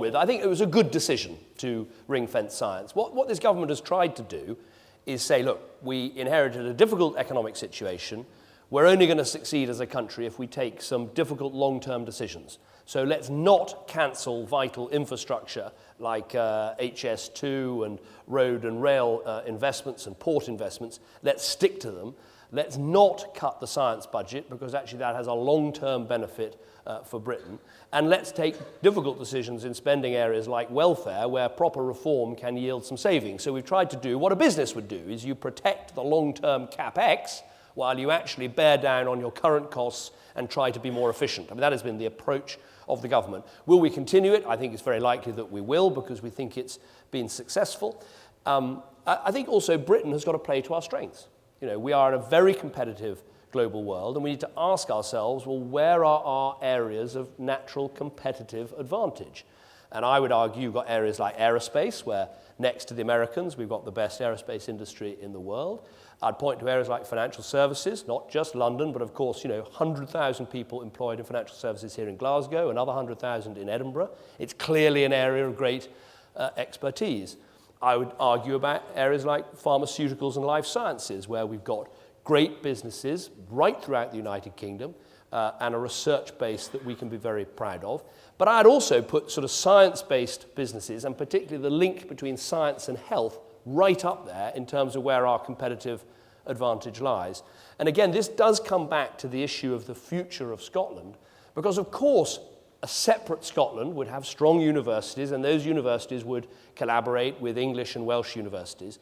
with. I think it was a good decision to ring-fence science. What this government has tried to do is say, look, we inherited a difficult economic situation. We're only going to succeed as a country if we take some difficult long-term decisions. So let's not cancel vital infrastructure like HS2 and road and rail investments and port investments. Let's stick to them. Let's not cut the science budget, because actually that has a long-term benefit for Britain. And let's take difficult decisions in spending areas like welfare, where proper reform can yield some savings. So we've tried to do what a business would do, is you protect the long-term CapEx while you actually bear down on your current costs and try to be more efficient. I mean, that has been the approach of the government. Will we continue it? I think it's very likely that we will, because we think it's been successful. I think also Britain has got to play to our strengths. You know, we are in a very competitive global world, and we need to ask ourselves, well, where are our areas of natural competitive advantage? And I would argue you've got areas like aerospace, where next to the Americans, we've got the best aerospace industry in the world. I'd point to areas like financial services, not just London, but of course, 100,000 people employed in financial services here in Glasgow, another 100,000 in Edinburgh. It's clearly an area of great expertise. I would argue about areas like pharmaceuticals and life sciences, where we've got great businesses right throughout the United Kingdom and a research base that we can be very proud of. But I'd also put sort of science-based businesses, and particularly the link between science and health, right up there in terms of where our competitive advantage lies. And again, this does come back to the issue of the future of Scotland, because of course a separate Scotland would have strong universities, and those universities would collaborate with English and Welsh universities.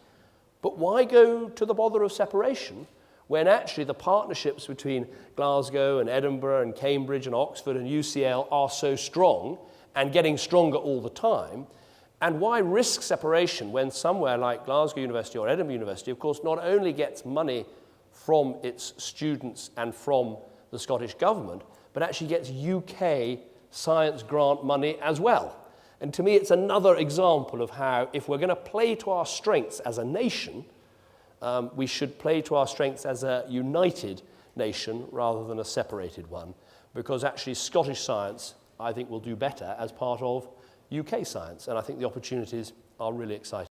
But why go to the bother of separation when actually the partnerships between Glasgow and Edinburgh and Cambridge and Oxford and UCL are so strong and getting stronger all the time? And why risk separation when somewhere like Glasgow University or Edinburgh University, of course, not only gets money from its students and from the Scottish government, but actually gets UK science grant money as well? And to me, it's another example of how, if we're going to play to our strengths as a nation, we should play to our strengths as a united nation rather than a separated one, because actually Scottish science, I think, will do better as part of UK science, and I think the opportunities are really exciting.